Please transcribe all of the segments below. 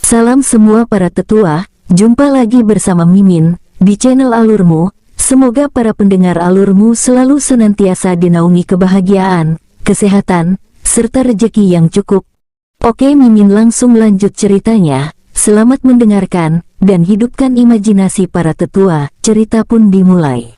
Salam semua para tetua, jumpa lagi bersama Mimin di channel Alurmu. Semoga para pendengar Alurmu selalu senantiasa dinaungi kebahagiaan, kesehatan, serta rezeki yang cukup. Oke, Mimin langsung lanjut ceritanya. Selamat mendengarkan dan hidupkan imajinasi para tetua. Cerita pun dimulai.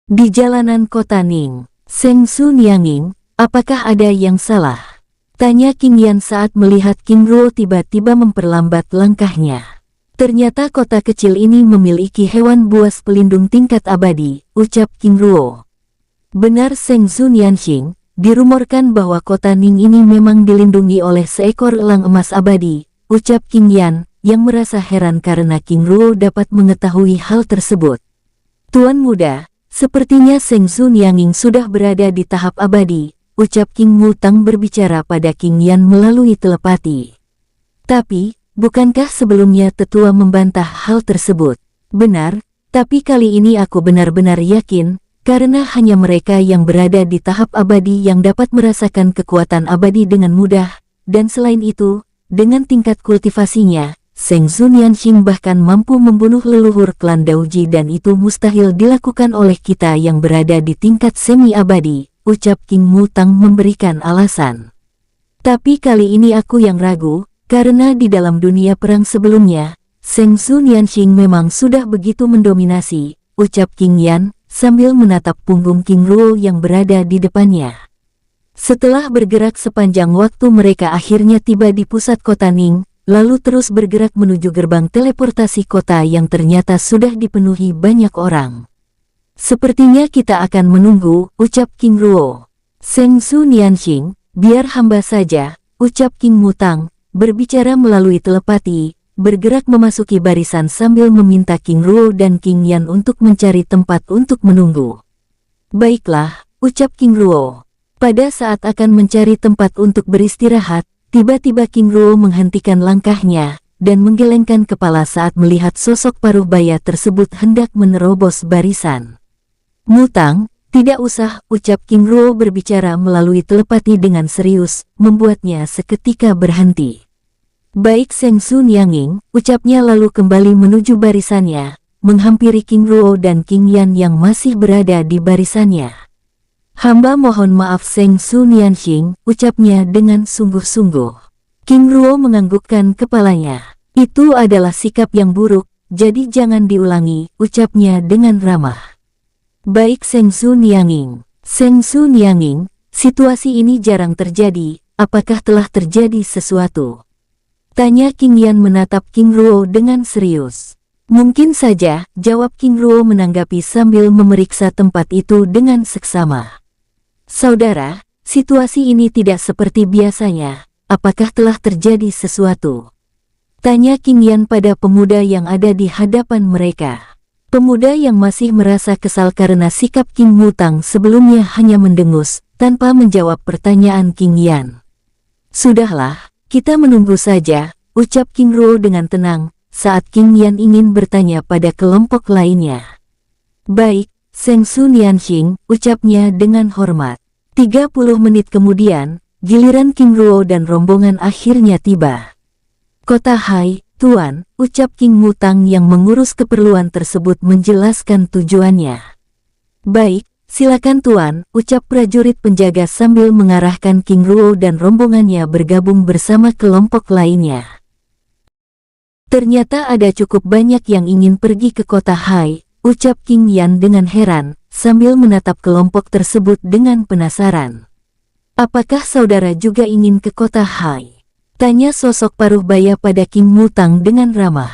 Di jalanan kota Ning, Seng Su Nianging, apakah ada yang salah? Tanya King Yan saat melihat King Ruo tiba-tiba memperlambat langkahnya. Ternyata kota kecil ini memiliki hewan buas pelindung tingkat abadi, ucap King Ruo. Benar Seng Su Nianxing, dirumorkan bahwa kota Ning ini memang dilindungi oleh seekor elang emas abadi, ucap King Yan, yang merasa heran karena King Ruo dapat mengetahui hal tersebut. Tuan muda, sepertinya Seng Su Nianging sudah berada di tahap abadi, ucap King Mutang berbicara pada King Yan melalui telepati. Tapi, bukankah sebelumnya tetua membantah hal tersebut? Benar, tapi kali ini aku benar-benar yakin, karena hanya mereka yang berada di tahap abadi yang dapat merasakan kekuatan abadi dengan mudah, dan selain itu, dengan tingkat kultivasinya, Seng Su Nianxing bahkan mampu membunuh leluhur klan Daoji dan itu mustahil dilakukan oleh kita yang berada di tingkat semi-abadi, ucap King Mutang memberikan alasan. Tapi kali ini aku yang ragu, karena di dalam dunia perang sebelumnya, Seng Su Nianxing memang sudah begitu mendominasi, ucap King Yan, sambil menatap punggung King Ruo yang berada di depannya. Setelah bergerak sepanjang waktu mereka akhirnya tiba di pusat kota Ning, lalu terus bergerak menuju gerbang teleportasi kota yang ternyata sudah dipenuhi banyak orang. Sepertinya kita akan menunggu, ucap King Ruo. Seng Su Nianxing, biar hamba saja, ucap King Mutang, berbicara melalui telepati, bergerak memasuki barisan sambil meminta King Ruo dan King Yan untuk mencari tempat untuk menunggu. Baiklah, ucap King Ruo. Pada saat akan mencari tempat untuk beristirahat, tiba-tiba King Ruo menghentikan langkahnya, dan menggelengkan kepala saat melihat sosok paruh baya tersebut hendak menerobos barisan. Mutang, tidak usah, ucap King Ruo berbicara melalui telepati dengan serius, membuatnya seketika berhenti. Baik Seng Su Nianging, ucapnya lalu kembali menuju barisannya, menghampiri King Ruo dan King Yan yang masih berada di barisannya. Hamba mohon maaf Seng Su Nianxing, ucapnya dengan sungguh-sungguh. King Ruo menganggukkan kepalanya. Itu adalah sikap yang buruk, jadi jangan diulangi, ucapnya dengan ramah. Baik Seng Su Nianging. Seng Su Nianging, situasi ini jarang terjadi, apakah telah terjadi sesuatu? Tanya King Yan menatap King Ruo dengan serius. Mungkin saja, jawab King Ruo menanggapi sambil memeriksa tempat itu dengan seksama. Saudara, situasi ini tidak seperti biasanya, apakah telah terjadi sesuatu? Tanya King Yan pada pemuda yang ada di hadapan mereka. Pemuda yang masih merasa kesal karena sikap King Mutang sebelumnya hanya mendengus, tanpa menjawab pertanyaan King Yan. Sudahlah, kita menunggu saja, ucap King Ruo dengan tenang, saat King Yan ingin bertanya pada kelompok lainnya. Baik, Seng Su Nianxing, ucapnya dengan hormat. 30 menit kemudian, giliran King Ruo dan rombongan akhirnya tiba. Kota Hai, Tuan, ucap King Mutang yang mengurus keperluan tersebut menjelaskan tujuannya. Baik, silakan Tuan, ucap prajurit penjaga sambil mengarahkan King Ruo dan rombongannya bergabung bersama kelompok lainnya. Ternyata ada cukup banyak yang ingin pergi ke kota Hai, ucap King Yan dengan heran, sambil menatap kelompok tersebut dengan penasaran. Apakah saudara juga ingin ke kota Hai? Tanya sosok paruh baya pada King Mutang dengan ramah.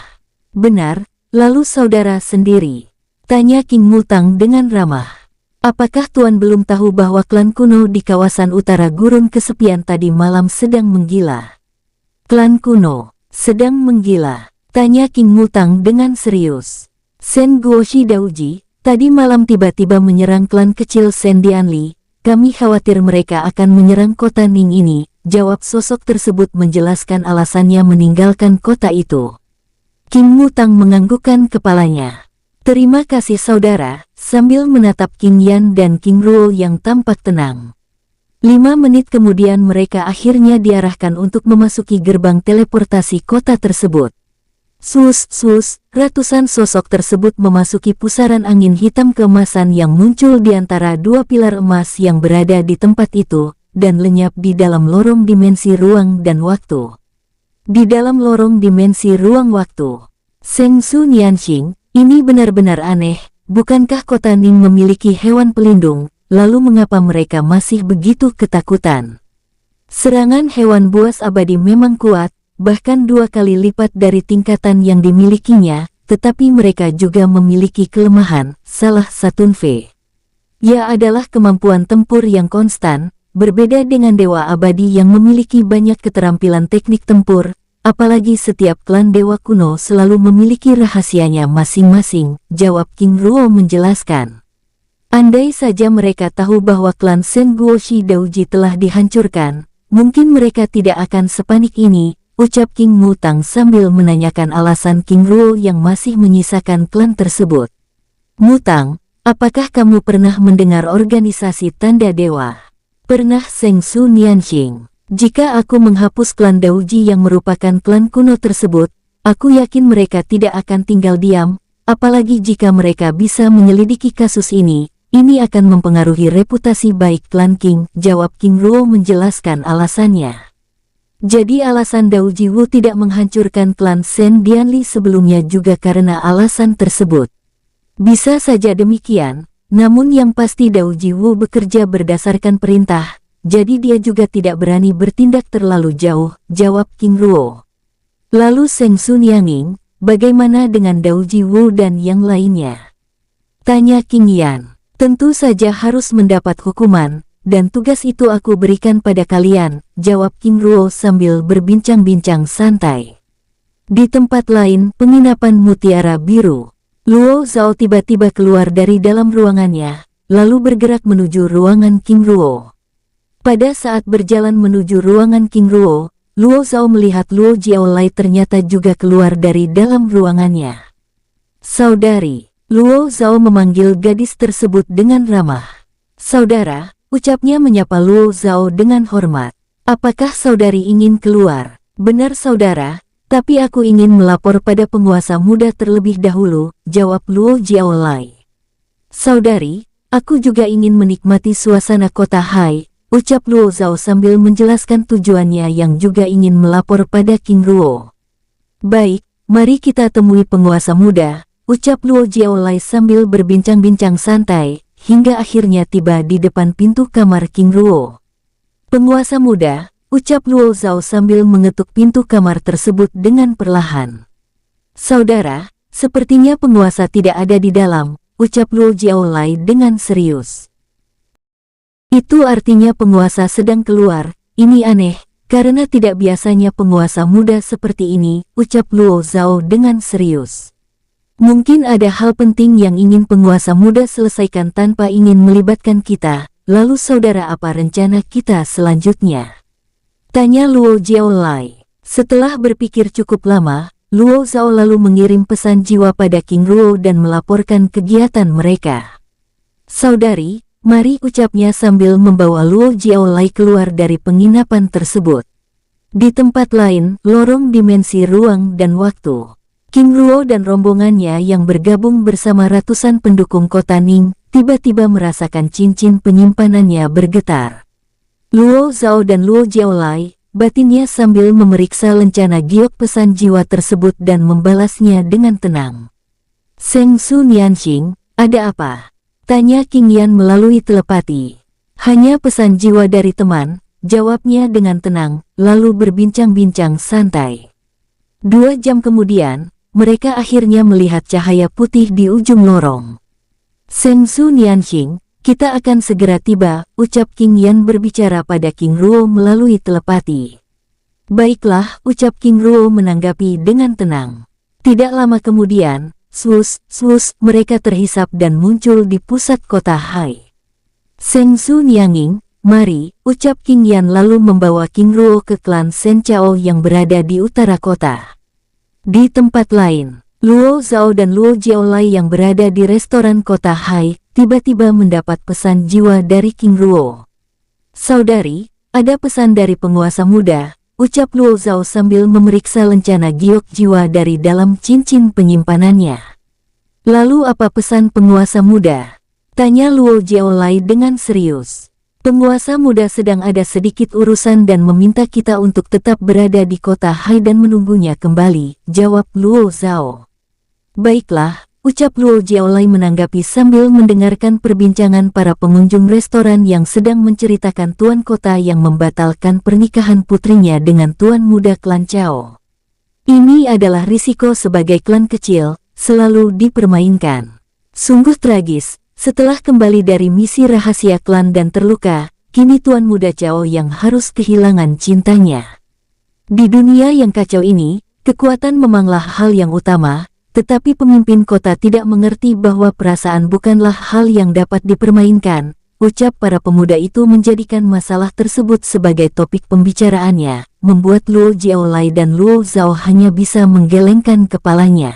Benar, lalu saudara sendiri? Tanya King Mutang dengan ramah. Apakah Tuan belum tahu bahwa klan kuno di kawasan utara gurun kesepian tadi malam sedang menggila? Klan kuno sedang menggila, tanya King Mutang dengan serius. Sen Guoshi Daoji, tadi malam tiba-tiba menyerang klan kecil Sen Dianli, kami khawatir mereka akan menyerang kota Ning ini, jawab sosok tersebut menjelaskan alasannya meninggalkan kota itu. King Mutang menganggukkan kepalanya. Terima kasih saudara, sambil menatap King Yan dan King Ruo yang tampak tenang. 5 menit kemudian mereka akhirnya diarahkan untuk memasuki gerbang teleportasi kota tersebut. Sus, ratusan sosok tersebut memasuki pusaran angin hitam keemasan yang muncul di antara 2 pilar emas yang berada di tempat itu, dan lenyap di dalam lorong dimensi ruang dan waktu. Di dalam lorong dimensi ruang waktu, Sheng Su Nianxing, ini benar-benar aneh, bukankah kota Ning memiliki hewan pelindung? Lalu mengapa mereka masih begitu ketakutan? Serangan hewan buas abadi memang kuat, bahkan 2 kali lipat dari tingkatan yang dimilikinya, tetapi mereka juga memiliki kelemahan, salah satu ya adalah kemampuan tempur yang konstan, berbeda dengan dewa abadi yang memiliki banyak keterampilan teknik tempur, apalagi setiap klan dewa kuno selalu memiliki rahasianya masing-masing, jawab King Ruo menjelaskan. Andai saja mereka tahu bahwa klan Shen Guoshi Daoji telah dihancurkan, mungkin mereka tidak akan sepanik ini, ucap King Mutang sambil menanyakan alasan King Ruo yang masih menyisakan klan tersebut. Mutang, apakah kamu pernah mendengar organisasi Tanda Dewa? Pernah Sheng Su Nianxing. Jika aku menghapus klan Daoji yang merupakan klan kuno tersebut, aku yakin mereka tidak akan tinggal diam, apalagi jika mereka bisa menyelidiki kasus ini. Ini akan mempengaruhi reputasi baik klan King, jawab King Ruo menjelaskan alasannya. Jadi alasan Daoji Wu tidak menghancurkan klan Shen Dianli sebelumnya juga karena alasan tersebut. Bisa saja demikian, namun yang pasti Daoji Wu bekerja berdasarkan perintah, jadi dia juga tidak berani bertindak terlalu jauh, jawab King Ruo. Lalu Sheng Su Nianxing, bagaimana dengan Daoji Wu dan yang lainnya? Tanya King Yan. Tentu saja harus mendapat hukuman, dan tugas itu aku berikan pada kalian, jawab King Ruo sambil berbincang-bincang santai. Di tempat lain, penginapan Mutiara Biru. Luo Zhao tiba-tiba keluar dari dalam ruangannya, lalu bergerak menuju ruangan King Ruo. Pada saat berjalan menuju ruangan King Ruo, Luo Zhao melihat Luo Jiaolai ternyata juga keluar dari dalam ruangannya. Saudari. Luo Zhao memanggil gadis tersebut dengan ramah. Saudara, ucapnya menyapa Luo Zhao dengan hormat. Apakah saudari ingin keluar? Benar saudara, tapi aku ingin melapor pada penguasa muda terlebih dahulu, jawab Luo Jiaolai. Saudari, aku juga ingin menikmati suasana kota Hai, ucap Luo Zhao sambil menjelaskan tujuannya yang juga ingin melapor pada King Ruo. Baik, mari kita temui penguasa muda, ucap Luo Jiaolai sambil berbincang-bincang santai, hingga akhirnya tiba di depan pintu kamar King Ruo. Penguasa muda, ucap Luo Zhao sambil mengetuk pintu kamar tersebut dengan perlahan. Saudara, sepertinya penguasa tidak ada di dalam, ucap Luo Jiaolai dengan serius. Itu artinya penguasa sedang keluar, ini aneh, karena tidak biasanya penguasa muda seperti ini, ucap Luo Zhao dengan serius. Mungkin ada hal penting yang ingin penguasa muda selesaikan tanpa ingin melibatkan kita, lalu saudara apa rencana kita selanjutnya? Tanya Luo Jiaolai. Setelah berpikir cukup lama, Luo Zhao lalu mengirim pesan jiwa pada King Ruo dan melaporkan kegiatan mereka. Saudari, mari ucapnya sambil membawa Luo Jiaolai keluar dari penginapan tersebut. Di tempat lain, lorong dimensi ruang dan waktu. King Ruo dan rombongannya yang bergabung bersama ratusan pendukung kota Ning, tiba-tiba merasakan cincin penyimpanannya bergetar. Luo Zhao dan Luo Jiaolai, batinnya sambil memeriksa lencana giok pesan jiwa tersebut dan membalasnya dengan tenang. Sheng Su Nianxing, ada apa? Tanya King Yan melalui telepati. Hanya pesan jiwa dari teman, jawabnya dengan tenang, lalu berbincang-bincang santai. 2 jam kemudian, mereka akhirnya melihat cahaya putih di ujung lorong. Sheng Su Nianxing, kita akan segera tiba, ucap King Yan berbicara pada King Ruo melalui telepati. Baiklah, ucap King Ruo menanggapi dengan tenang. Tidak lama kemudian, swus, mereka terhisap dan muncul di pusat kota Hai. Sheng Su Nianxing, mari, ucap King Yan lalu membawa King Ruo ke klan Shen Chao yang berada di utara kota. Di tempat lain, Luo Zhao dan Luo Jiaolai yang berada di restoran kota Hai, tiba-tiba mendapat pesan jiwa dari King Luo. "Saudari, ada pesan dari penguasa muda," ucap Luo Zhao sambil memeriksa lencana giok jiwa dari dalam cincin penyimpanannya. "Lalu apa pesan penguasa muda?" tanya Luo Jiaolai dengan serius. "Penguasa muda sedang ada sedikit urusan dan meminta kita untuk tetap berada di kota Hai dan menunggunya kembali," jawab Luo Zhao. "Baiklah," ucap Luo Jiaolai menanggapi sambil mendengarkan perbincangan para pengunjung restoran yang sedang menceritakan tuan kota yang membatalkan pernikahan putrinya dengan tuan muda klan Chao. "Ini adalah risiko sebagai klan kecil, selalu dipermainkan. Sungguh tragis. Setelah kembali dari misi rahasia klan dan terluka, kini tuan muda Chao yang harus kehilangan cintanya. Di dunia yang kacau ini, kekuatan memanglah hal yang utama, tetapi pemimpin kota tidak mengerti bahwa perasaan bukanlah hal yang dapat dipermainkan," ucap para pemuda itu menjadikan masalah tersebut sebagai topik pembicaraannya, membuat Luo Jiaolai dan Luo Zhao hanya bisa menggelengkan kepalanya.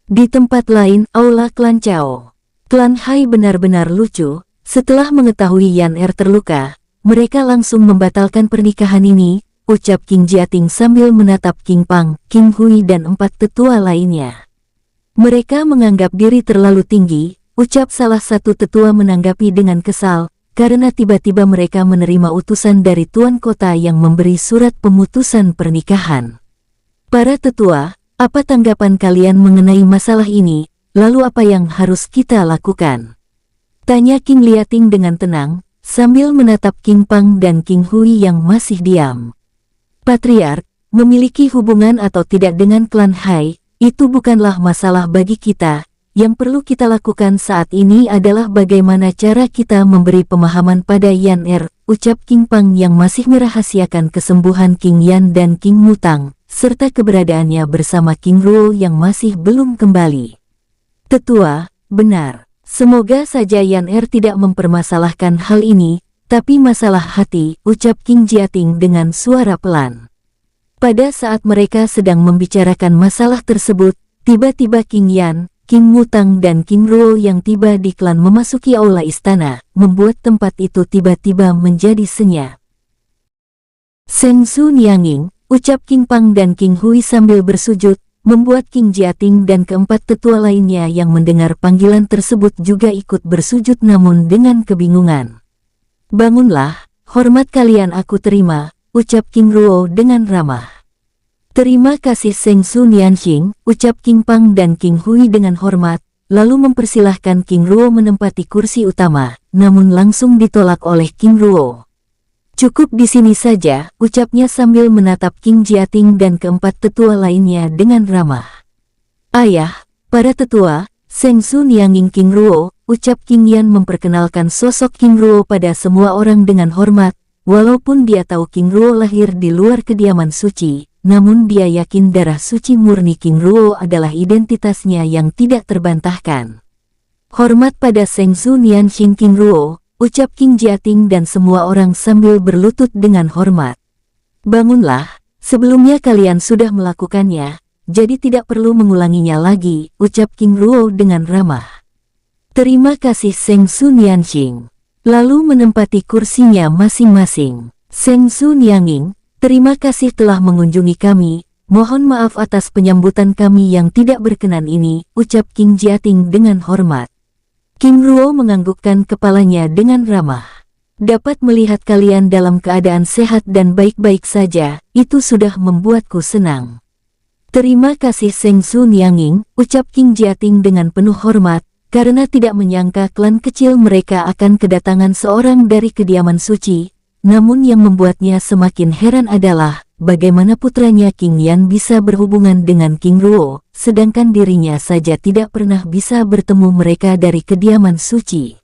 Di tempat lain, aula klan Chao. Klan Hai benar-benar lucu. Setelah mengetahui Yan Er terluka, mereka langsung membatalkan pernikahan ini, ucap King Jiating sambil menatap King Pang, King Hui dan 4 tetua lainnya. "Mereka menganggap diri terlalu tinggi," ucap salah satu tetua menanggapi dengan kesal, karena tiba-tiba mereka menerima utusan dari tuan kota yang memberi surat pemutusan pernikahan. "Para tetua, apa tanggapan kalian mengenai masalah ini? Lalu apa yang harus kita lakukan?" tanya King Liating dengan tenang, sambil menatap King Pang dan King Hui yang masih diam. "Patriark, memiliki hubungan atau tidak dengan klan Hai, itu bukanlah masalah bagi kita. Yang perlu kita lakukan saat ini adalah bagaimana cara kita memberi pemahaman pada Yan Er," ucap King Pang yang masih merahasiakan kesembuhan King Yan dan King Mutang, serta keberadaannya bersama King Ruo yang masih belum kembali. "Tetua, benar. Semoga saja Yan Er tidak mempermasalahkan hal ini, tapi masalah hati," ucap King Jiating dengan suara pelan. Pada saat mereka sedang membicarakan masalah tersebut, tiba-tiba King Yan, King Mutang dan King Ruo yang tiba di klan memasuki aula istana, membuat tempat itu tiba-tiba menjadi senyap. "Seng Su Nianging," ucap King Pang dan King Hui sambil bersujud, membuat King Jiating dan keempat tetua lainnya yang mendengar panggilan tersebut juga ikut bersujud namun dengan kebingungan. "Bangunlah, hormat kalian aku terima," ucap King Ruo dengan ramah. "Terima kasih Seng Su Nianxing," ucap King Pang dan King Hui dengan hormat, lalu mempersilahkan King Ruo menempati kursi utama, namun langsung ditolak oleh King Ruo. "Cukup di sini saja," ucapnya sambil menatap King Jiating dan keempat tetua lainnya dengan ramah. "Ayah, para tetua, Seng Su Nianging King Ruo," ucap King Yan memperkenalkan sosok King Ruo pada semua orang dengan hormat, walaupun dia tahu King Ruo lahir di luar kediaman suci, namun dia yakin darah suci murni King Ruo adalah identitasnya yang tidak terbantahkan. "Hormat pada Seng Su Nianxing King Ruo," ucap King Jiating dan semua orang sambil berlutut dengan hormat. "Bangunlah, sebelumnya kalian sudah melakukannya, jadi tidak perlu mengulanginya lagi," ucap King Ruo dengan ramah. "Terima kasih Seng Su Nianxing." Lalu menempati kursinya masing-masing. "Seng Su Nianging, terima kasih telah mengunjungi kami, mohon maaf atas penyambutan kami yang tidak berkenan ini," ucap King Jiating dengan hormat. King Ruo menganggukkan kepalanya dengan ramah. "Dapat melihat kalian dalam keadaan sehat dan baik-baik saja, itu sudah membuatku senang." "Terima kasih Seng Su Nianging," ucap King Jiating dengan penuh hormat, karena tidak menyangka klan kecil mereka akan kedatangan seorang dari kediaman suci, namun yang membuatnya semakin heran adalah bagaimana putranya King Yan bisa berhubungan dengan King Ruo, sedangkan dirinya saja tidak pernah bisa bertemu mereka dari kediaman suci.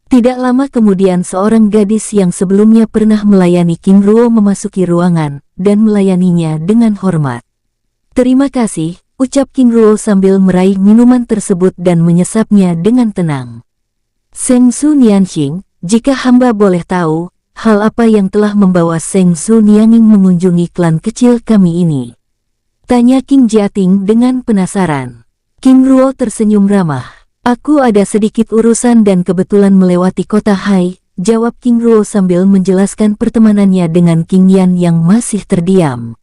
Tidak lama kemudian seorang gadis yang sebelumnya pernah melayani King Ruo memasuki ruangan dan melayaninya dengan hormat. "Terima kasih," ucap King Ruo sambil meraih minuman tersebut dan menyesapnya dengan tenang. "Seng Su Nianxing, jika hamba boleh tahu, hal apa yang telah membawa Seng Su Nianging mengunjungi klan kecil kami ini?" Tanya King Jiating dengan penasaran. King Ruo tersenyum ramah. Aku ada sedikit urusan dan kebetulan melewati kota Hai, jawab King Ruo sambil menjelaskan pertemanannya dengan King Yan yang masih terdiam.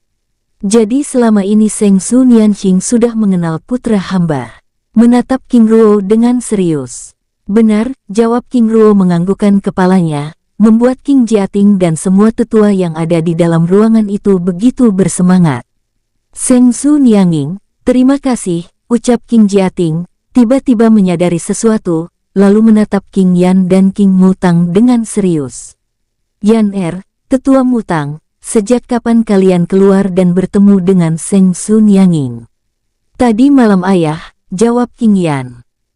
Jadi selama ini Seng Su Nianqing sudah mengenal putra hamba. Menatap King Ruo dengan serius. Benar, jawab King Ruo menganggukkan kepalanya, membuat King Jiating dan semua tetua yang ada di dalam ruangan itu begitu bersemangat. Seng Su Nianqing, terima kasih, ucap King Jiating, tiba-tiba menyadari sesuatu, lalu menatap King Yan dan King Mutang dengan serius. Yan tetua Mutang, sejak kapan kalian keluar dan bertemu dengan Seng Su Nianqing? Tadi malam ayah, jawab King Yan.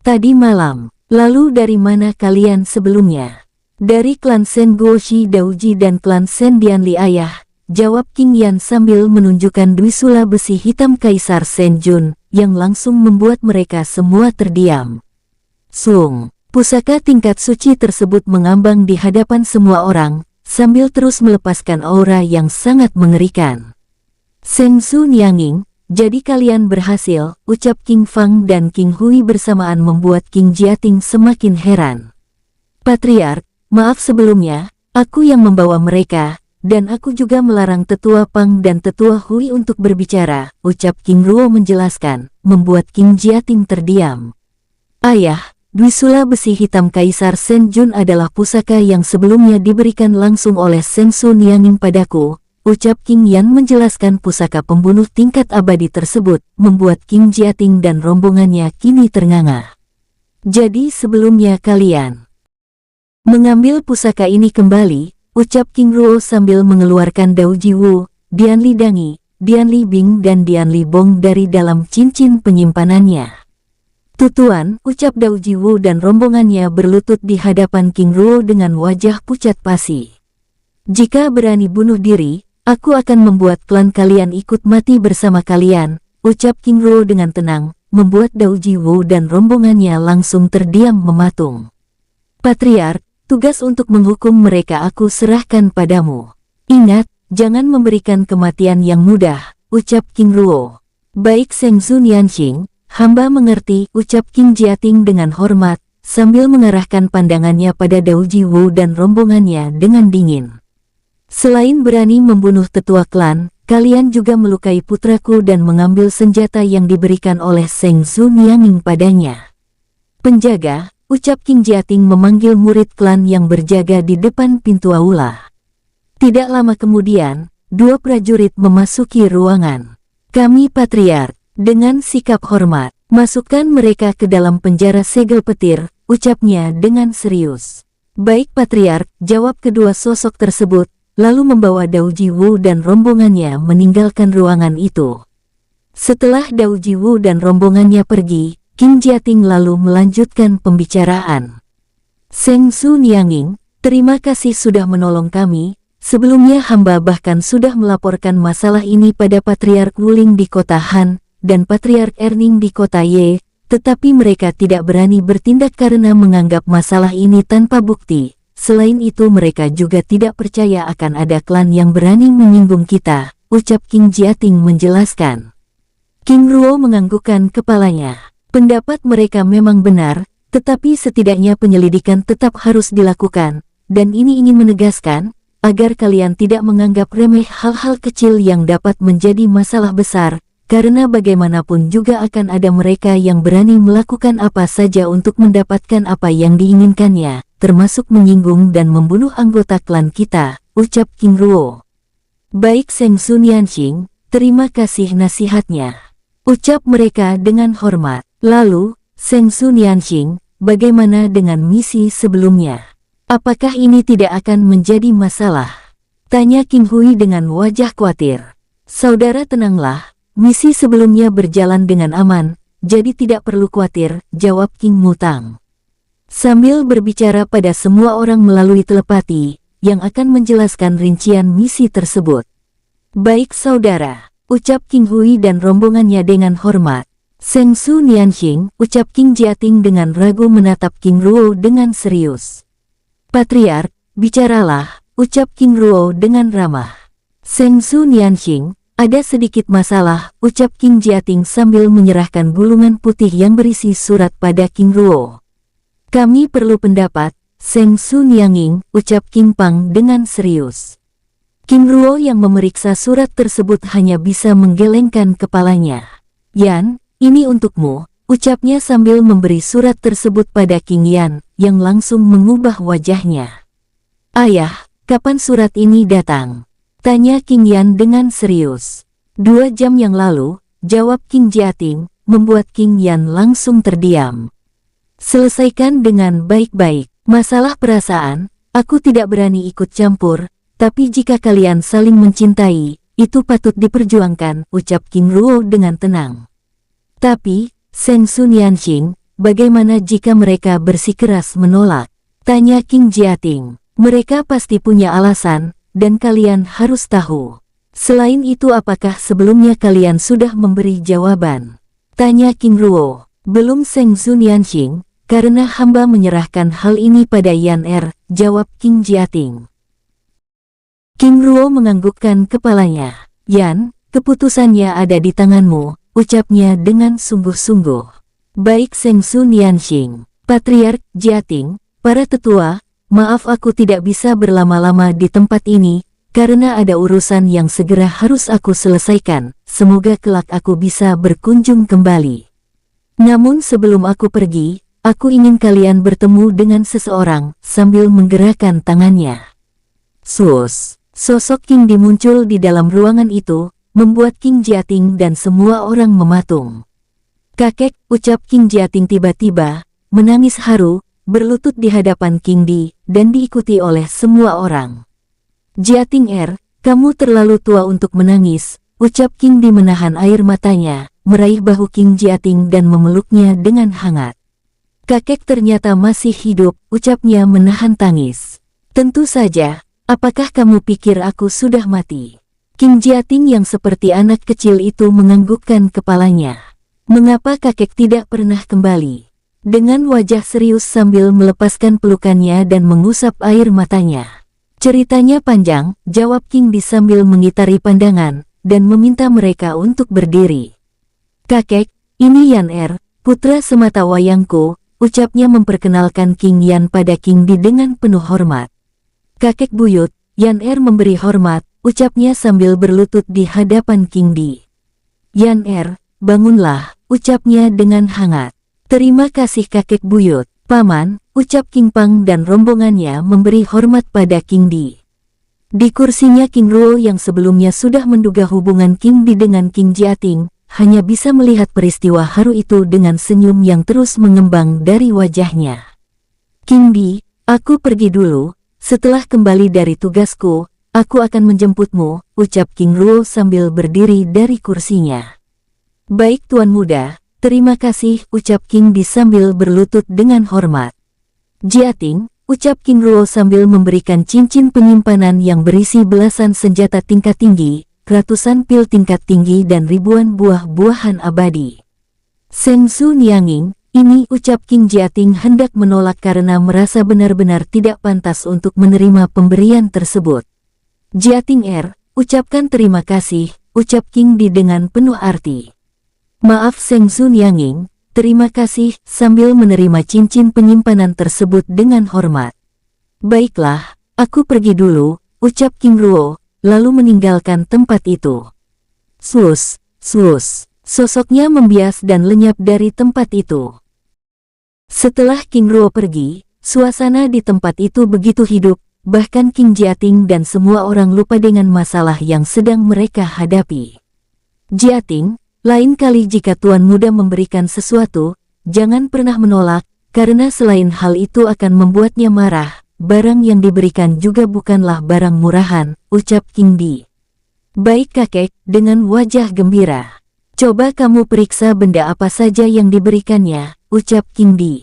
Tadi malam, lalu dari mana kalian sebelumnya? Dari klan Sen Guoshi Daoji dan klan Sen Dianli ayah, jawab King Yan sambil menunjukkan Dwisula besi hitam Kaisar Sen Jun, yang langsung membuat mereka semua terdiam. Sung, pusaka tingkat suci tersebut mengambang di hadapan semua orang, sambil terus melepaskan aura yang sangat mengerikan. Seng Su Nianqing, jadi kalian berhasil, ucap King Fang dan King Hui bersamaan membuat King Jiating semakin heran. Patriark, maaf sebelumnya, aku yang membawa mereka, dan aku juga melarang tetua Pang dan tetua Hui untuk berbicara, ucap King Ruo menjelaskan, membuat King Jiating terdiam. Ayah, Dwisula besi hitam Kaisar Sen Jun adalah pusaka yang sebelumnya diberikan langsung oleh Seng Su Nianqing padaku, ucap King Yan menjelaskan pusaka pembunuh tingkat abadi tersebut, membuat King Jiating dan rombongannya kini ternganga. Jadi sebelumnya kalian mengambil pusaka ini kembali, ucap King Ruo sambil mengeluarkan Dao Ji Wu, Dian Li Dangi, Dian Li Bing dan Dian Li Bong dari dalam cincin penyimpanannya. Tutuan, ucap Dao Ji Wu dan rombongannya berlutut di hadapan King Ruo dengan wajah pucat pasi. Jika berani bunuh diri, aku akan membuat klan kalian ikut mati bersama kalian, ucap King Ruo dengan tenang, membuat Dao Ji Wu dan rombongannya langsung terdiam mematung. Patriark, tugas untuk menghukum mereka aku serahkan padamu. Ingat, jangan memberikan kematian yang mudah, ucap King Ruo. Baik Seng Su Nianqing, hamba mengerti, ucap King Jiating dengan hormat, sambil mengarahkan pandangannya pada Dao Ji Wu dan rombongannya dengan dingin. Selain berani membunuh tetua klan, kalian juga melukai putraku dan mengambil senjata yang diberikan oleh Seng Su Nianqing padanya. Penjaga, ucap King Jiating memanggil murid klan yang berjaga di depan pintu aula. Tidak lama kemudian, dua prajurit memasuki ruangan. Kami Patriark. Dengan sikap hormat, masukkan mereka ke dalam penjara segel petir, ucapnya dengan serius. Baik Patriark, jawab kedua sosok tersebut, lalu membawa Dao Ji Wu dan rombongannya meninggalkan ruangan itu. Setelah Dao Ji Wu dan rombongannya pergi, King Jiating lalu melanjutkan pembicaraan. Seng Su Nianqing, terima kasih sudah menolong kami. Sebelumnya hamba bahkan sudah melaporkan masalah ini pada Patriark Wuling di kota Han, dan Patriark Erning di kota Ye, tetapi mereka tidak berani bertindak karena menganggap masalah ini tanpa bukti. Selain itu mereka juga tidak percaya akan ada klan yang berani menyinggung kita, ucap King Jiating menjelaskan. King Ruo menganggukkan kepalanya. Pendapat mereka memang benar, tetapi setidaknya penyelidikan tetap harus dilakukan, dan ini ingin menegaskan, agar kalian tidak menganggap remeh hal-hal kecil yang dapat menjadi masalah besar, karena bagaimanapun juga akan ada mereka yang berani melakukan apa saja untuk mendapatkan apa yang diinginkannya, termasuk menyinggung dan membunuh anggota klan kita, ucap King Ruo. Baik Seng Su Nianqing, terima kasih nasihatnya, ucap mereka dengan hormat. Lalu, Seng Su Nianqing, bagaimana dengan misi sebelumnya? Apakah ini tidak akan menjadi masalah? Tanya King Hui dengan wajah khawatir. Saudara tenanglah. Misi sebelumnya berjalan dengan aman, jadi tidak perlu khawatir, jawab King Mutang. Sambil berbicara pada semua orang melalui telepati, yang akan menjelaskan rincian misi tersebut. Baik saudara, ucap King Hui dan rombongannya dengan hormat. Seng Su Nianqing, ucap King Jiating dengan ragu menatap King Ruo dengan serius. Patriark, bicaralah, ucap King Ruo dengan ramah. Seng Su Nianqing, ada sedikit masalah, ucap King Jiating sambil menyerahkan gulungan putih yang berisi surat pada King Ruo. Kami perlu pendapat, Seng Su Nianging, ucap King Pang dengan serius. King Ruo yang memeriksa surat tersebut hanya bisa menggelengkan kepalanya. Yan, ini untukmu, ucapnya sambil memberi surat tersebut pada King Yan, yang langsung mengubah wajahnya. Ayah, kapan surat ini datang? Tanya King Yan dengan serius. 2 jam yang lalu, jawab King Jiating, membuat King Yan langsung terdiam. Selesaikan dengan baik-baik. Masalah perasaan, aku tidak berani ikut campur, tapi jika kalian saling mencintai, itu patut diperjuangkan, ucap King Ruo dengan tenang. Tapi, Seng Su Nianxing, bagaimana jika mereka bersikeras menolak? Tanya King Jiating. Mereka pasti punya alasan, dan kalian harus tahu. Selain itu apakah sebelumnya kalian sudah memberi jawaban? Tanya King Ruo. Belum Seng Su Nianxing, karena hamba menyerahkan hal ini pada Yan jawab King Jiating. King Ruo menganggukkan kepalanya. Yan, keputusannya ada di tanganmu, ucapnya dengan sungguh-sungguh. Baik Seng Su Nianxing, Patriark Jiating, para tetua, maaf aku tidak bisa berlama-lama di tempat ini, karena ada urusan yang segera harus aku selesaikan, semoga kelak aku bisa berkunjung kembali. Namun sebelum aku pergi, aku ingin kalian bertemu dengan seseorang, sambil menggerakkan tangannya. Sus, sosok King Di muncul di dalam ruangan itu, membuat King Jiating dan semua orang mematung. Kakek, ucap King Jiating tiba-tiba, menangis haru, berlutut di hadapan King Di, dan diikuti oleh semua orang. Jiating kamu terlalu tua untuk menangis, ucap King Di menahan air matanya, meraih bahu King Jiating dan memeluknya dengan hangat. Kakek ternyata masih hidup, ucapnya menahan tangis. Tentu saja, apakah kamu pikir aku sudah mati? King Jiating yang seperti anak kecil itu menganggukkan kepalanya. Mengapa kakek tidak pernah kembali? Dengan wajah serius sambil melepaskan pelukannya dan mengusap air matanya. Ceritanya panjang, jawab King Di sambil mengitari pandangan, dan meminta mereka untuk berdiri. Kakek, ini Yan putra semata wayangku, ucapnya memperkenalkan King Yan pada King Di dengan penuh hormat. Kakek buyut, Yan memberi hormat, ucapnya sambil berlutut di hadapan King Di. Yan bangunlah, ucapnya dengan hangat. Terima kasih kakek buyut, paman, ucap King Pang dan rombongannya memberi hormat pada King Di. Di kursinya King Ruo yang sebelumnya sudah menduga hubungan King Di dengan King Jiating, hanya bisa melihat peristiwa haru itu dengan senyum yang terus mengembang dari wajahnya. King Di, aku pergi dulu, setelah kembali dari tugasku, aku akan menjemputmu, ucap King Ruo sambil berdiri dari kursinya. Baik tuan muda, terima kasih, ucap King Di sambil berlutut dengan hormat. Jiating, ucap King Ruo sambil memberikan cincin penyimpanan yang berisi belasan senjata tingkat tinggi, ratusan pil tingkat tinggi dan ribuan buah-buahan abadi. Seng Su Nianging, ini ucap King Jiating hendak menolak karena merasa benar-benar tidak pantas untuk menerima pemberian tersebut. Jiating ucapkan terima kasih, ucap King Di dengan penuh arti. Maaf Seng Su Nianging, terima kasih, sambil menerima cincin penyimpanan tersebut dengan hormat. Baiklah, aku pergi dulu, ucap King Ruo, lalu meninggalkan tempat itu. Sus, sosoknya membias dan lenyap dari tempat itu. Setelah King Ruo pergi, suasana di tempat itu begitu hidup, bahkan King Jiating dan semua orang lupa dengan masalah yang sedang mereka hadapi. Jiating, lain kali jika tuan muda memberikan sesuatu, jangan pernah menolak, karena selain hal itu akan membuatnya marah, barang yang diberikan juga bukanlah barang murahan, ucap King Di. Baik kakek, dengan wajah gembira. Coba kamu periksa benda apa saja yang diberikannya, ucap King Di.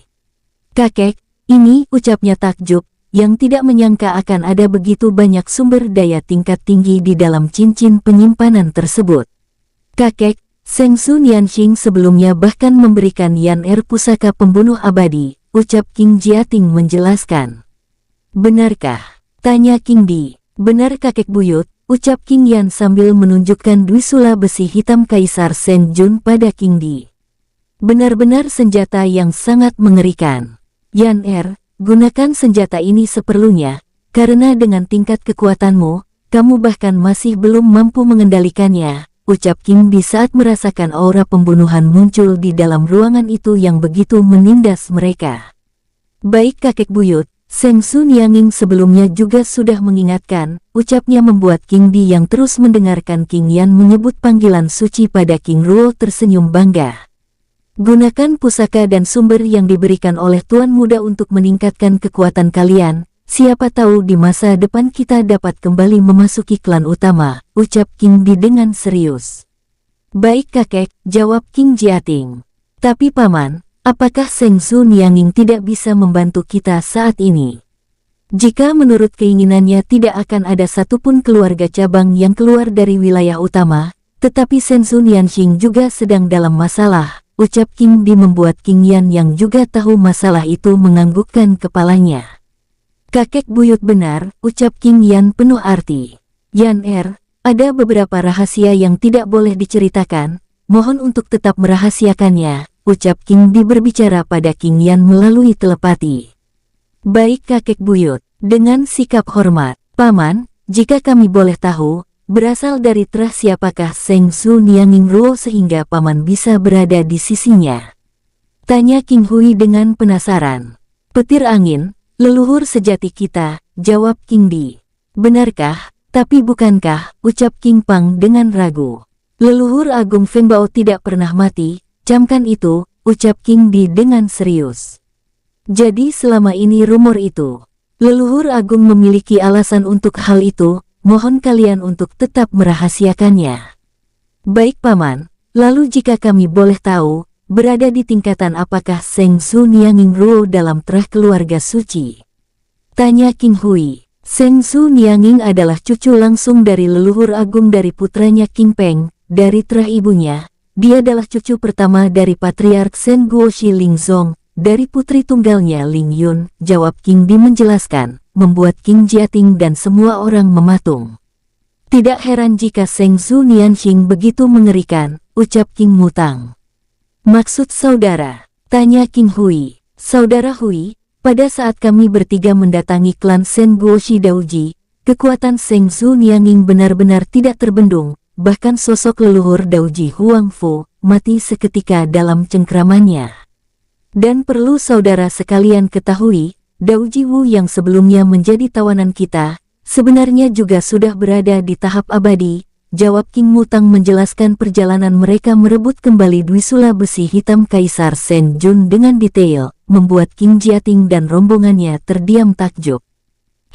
Kakek, ini, ucapnya takjub, yang tidak menyangka akan ada begitu banyak sumber daya tingkat tinggi di dalam cincin penyimpanan tersebut. Kakek, Seng Su Nianxing sebelumnya bahkan memberikan Yan pusaka pembunuh abadi, ucap King Jiating menjelaskan. Benarkah? Tanya King Di. Benar kakek buyut, ucap King Yan sambil menunjukkan Dwisula besi hitam Kaisar Sen Jun pada King Di. Benar-benar senjata yang sangat mengerikan. Yan gunakan senjata ini seperlunya, karena dengan tingkat kekuatanmu, kamu bahkan masih belum mampu mengendalikannya, ucap King Di saat merasakan aura pembunuhan muncul di dalam ruangan itu yang begitu menindas mereka. Baik kakek buyut, Seng Su Nianging sebelumnya juga sudah mengingatkan, ucapnya membuat King Di yang terus mendengarkan King Yan menyebut panggilan suci pada King Ruo tersenyum bangga. Gunakan pusaka dan sumber yang diberikan oleh Tuan Muda untuk meningkatkan kekuatan kalian, siapa tahu di masa depan kita dapat kembali memasuki klan utama, ucap King Di dengan serius. Baik kakek, jawab King Jiating. Tapi paman, apakah Seng Su Nianging tidak bisa membantu kita saat ini? Jika menurut keinginannya tidak akan ada satupun keluarga cabang yang keluar dari wilayah utama, tetapi Seng Su Nianxing juga sedang dalam masalah, ucap King Di membuat King Yan yang juga tahu masalah itu menganggukkan kepalanya. Kakek buyut benar, ucap King Yan penuh arti. Yan ada beberapa rahasia yang tidak boleh diceritakan, mohon untuk tetap merahasiakannya, ucap King Di berbicara pada King Yan melalui telepati. Baik kakek buyut, dengan sikap hormat, paman, jika kami boleh tahu, berasal dari terah siapakah Seng Su Nianging Ruo sehingga paman bisa berada di sisinya? Tanya King Hui dengan penasaran. Petir angin, leluhur sejati kita, jawab King Di. Benarkah, tapi bukankah, ucap King Pang dengan ragu. Leluhur Agung Feng Bao tidak pernah mati, camkan itu, ucap King Di dengan serius. Jadi selama ini rumor itu, leluhur Agung memiliki alasan untuk hal itu, mohon kalian untuk tetap merahasiakannya. Baik paman, lalu jika kami boleh tahu, berada di tingkatan apakah Seng Su Nianging Ruo dalam terah keluarga suci? Tanya King Hui. Seng Su Nianging adalah cucu langsung dari leluhur agung dari putranya King Peng, dari terah ibunya. Dia adalah cucu pertama dari Patriark Sen Guoshi Lingzong, dari putri tunggalnya Ling Yun, jawab King Di menjelaskan, membuat King Jiating dan semua orang mematung. Tidak heran jika Seng Su Nianxing begitu mengerikan, ucap King Mutang. Maksud saudara? Tanya King Hui. Saudara Hui, pada saat kami bertiga mendatangi klan Sen Guoshi Daoji, kekuatan Seng Su Nianging benar-benar tidak terbendung, bahkan sosok leluhur Daoji Huang Fu mati seketika dalam cengkramannya. Dan perlu saudara sekalian ketahui, Daoji Wu yang sebelumnya menjadi tawanan kita, sebenarnya juga sudah berada di tahap abadi, jawab King Mutang menjelaskan perjalanan mereka merebut kembali Dwisula besi hitam Kaisar Sen Jun dengan detail, membuat King Jiating dan rombongannya terdiam takjub.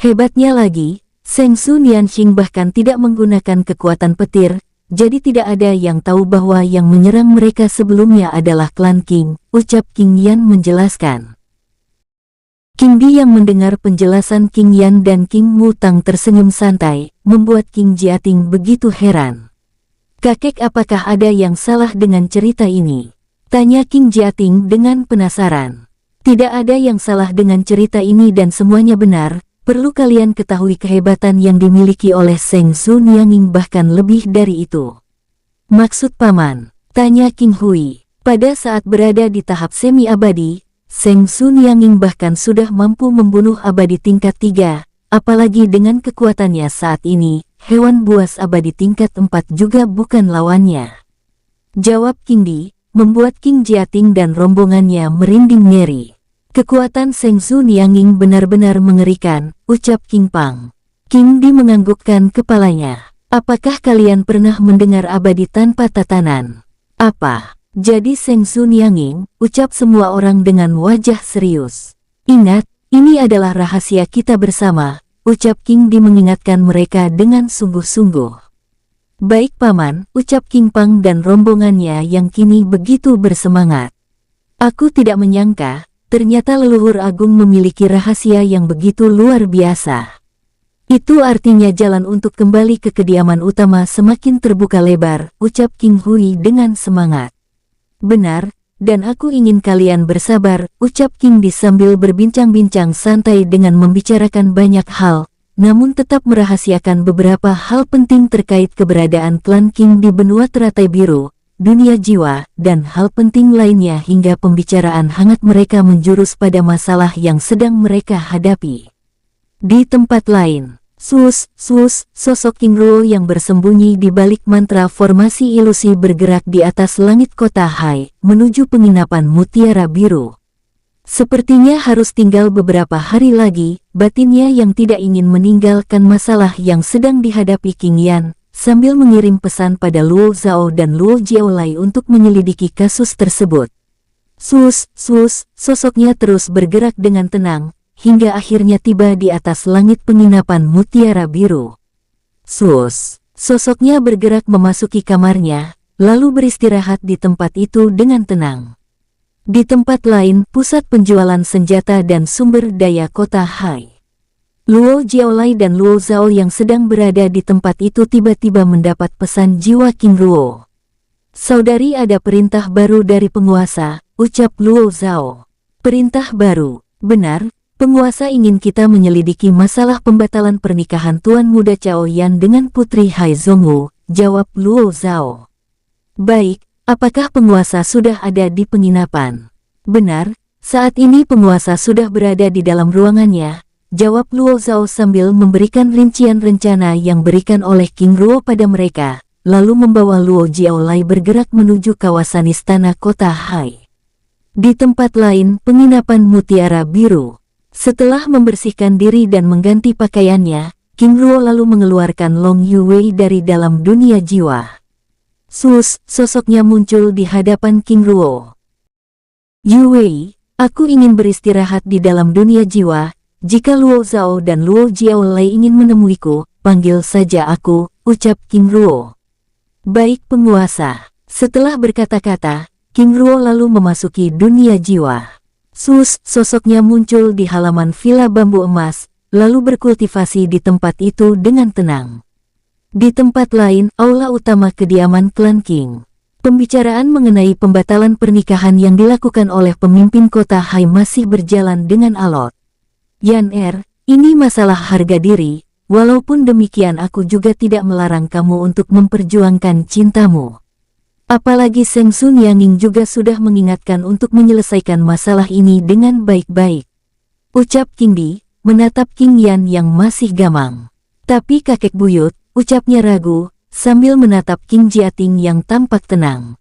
Hebatnya lagi, Seng Su Nianxing bahkan tidak menggunakan kekuatan petir, jadi tidak ada yang tahu bahwa yang menyerang mereka sebelumnya adalah klan King, ucap King Yan menjelaskan. King Di yang mendengar penjelasan King Yan dan King Mutang tersenyum santai, membuat King Jiating begitu heran. Kakek, apakah ada yang salah dengan cerita ini? Tanya King Jiating dengan penasaran. Tidak ada yang salah dengan cerita ini dan semuanya benar, perlu kalian ketahui kehebatan yang dimiliki oleh Seng Su Nianging bahkan lebih dari itu. Maksud paman? Tanya King Hui. Pada saat berada di tahap semi-abadi, Seng Su Nianging bahkan sudah mampu membunuh abadi tingkat 3, apalagi dengan kekuatannya saat ini, hewan buas abadi tingkat 4 juga bukan lawannya. Jawab King Di, membuat King Jiating dan rombongannya merinding ngeri. Kekuatan Seng Su Nianging benar-benar mengerikan, ucap King Pang. King Di menganggukkan kepalanya. Apakah kalian pernah mendengar abadi tanpa tatanan? Apa? Jadi Seng Su Nianging, ucap semua orang dengan wajah serius. Ingat, ini adalah rahasia kita bersama, ucap King Di mengingatkan mereka dengan sungguh-sungguh. Baik paman, ucap King Pang dan rombongannya yang kini begitu bersemangat. Aku tidak menyangka, ternyata leluhur agung memiliki rahasia yang begitu luar biasa. Itu artinya jalan untuk kembali ke kediaman utama semakin terbuka lebar, ucap King Hui dengan semangat. Benar, dan aku ingin kalian bersabar, ucap King Di sambil berbincang-bincang santai dengan membicarakan banyak hal, namun tetap merahasiakan beberapa hal penting terkait keberadaan klan King di benua teratai biru, dunia jiwa, dan hal penting lainnya hingga pembicaraan hangat mereka menjurus pada masalah yang sedang mereka hadapi. Di tempat lain, sosok King Ruo yang bersembunyi di balik mantra formasi ilusi bergerak di atas langit kota Hai, menuju penginapan Mutiara Biru. Sepertinya harus tinggal beberapa hari lagi, batinnya yang tidak ingin meninggalkan masalah yang sedang dihadapi King Yan, sambil mengirim pesan pada Luo Zhao dan Luo Jiaolai untuk menyelidiki kasus tersebut. Sosoknya terus bergerak dengan tenang, hingga akhirnya tiba di atas langit penginapan Mutiara Biru. Sosoknya bergerak memasuki kamarnya, lalu beristirahat di tempat itu dengan tenang. Di tempat lain, pusat penjualan senjata dan sumber daya kota Hai. Luo Jiaolai dan Luo Zhao yang sedang berada di tempat itu tiba-tiba mendapat pesan jiwa King Ruo. "Saudari, ada perintah baru dari penguasa," ucap Luo Zhao. "Perintah baru?" "Benar, penguasa ingin kita menyelidiki masalah pembatalan pernikahan Tuan Muda Cao Yan dengan Putri Hai Zhongwu," jawab Luo Zhao. "Baik. Apakah penguasa sudah ada di penginapan?" "Benar, saat ini penguasa sudah berada di dalam ruangannya," jawab Luo Zhao sambil memberikan rincian rencana yang berikan oleh King Ruo pada mereka, lalu membawa Luo Jiaolai bergerak menuju kawasan istana kota Hai. Di tempat lain, penginapan Mutiara Biru. Setelah membersihkan diri dan mengganti pakaiannya, King Ruo lalu mengeluarkan Long Yuwei dari dalam dunia jiwa. Sosoknya muncul di hadapan King Ruo. "Yuwei, aku ingin beristirahat di dalam dunia jiwa. Jika Luo Zhao dan Luo Jiaolai ingin menemuiku, panggil saja aku," ucap King Ruo. "Baik penguasa." Setelah berkata-kata, King Ruo lalu memasuki dunia jiwa. Sosoknya muncul di halaman villa bambu emas, lalu berkultivasi di tempat itu dengan tenang. Di tempat lain, aula utama kediaman klan King. Pembicaraan mengenai pembatalan pernikahan yang dilakukan oleh pemimpin kota Hai masih berjalan dengan alot. "Yan, ini masalah harga diri, walaupun demikian aku juga tidak melarang kamu untuk memperjuangkan cintamu. Apalagi Seng Sun Yanging juga sudah mengingatkan untuk menyelesaikan masalah ini dengan baik-baik," ucap King Di, menatap King Yan yang masih gamang. "Tapi kakek buyut," ucapnya ragu, sambil menatap King Jiating yang tampak tenang.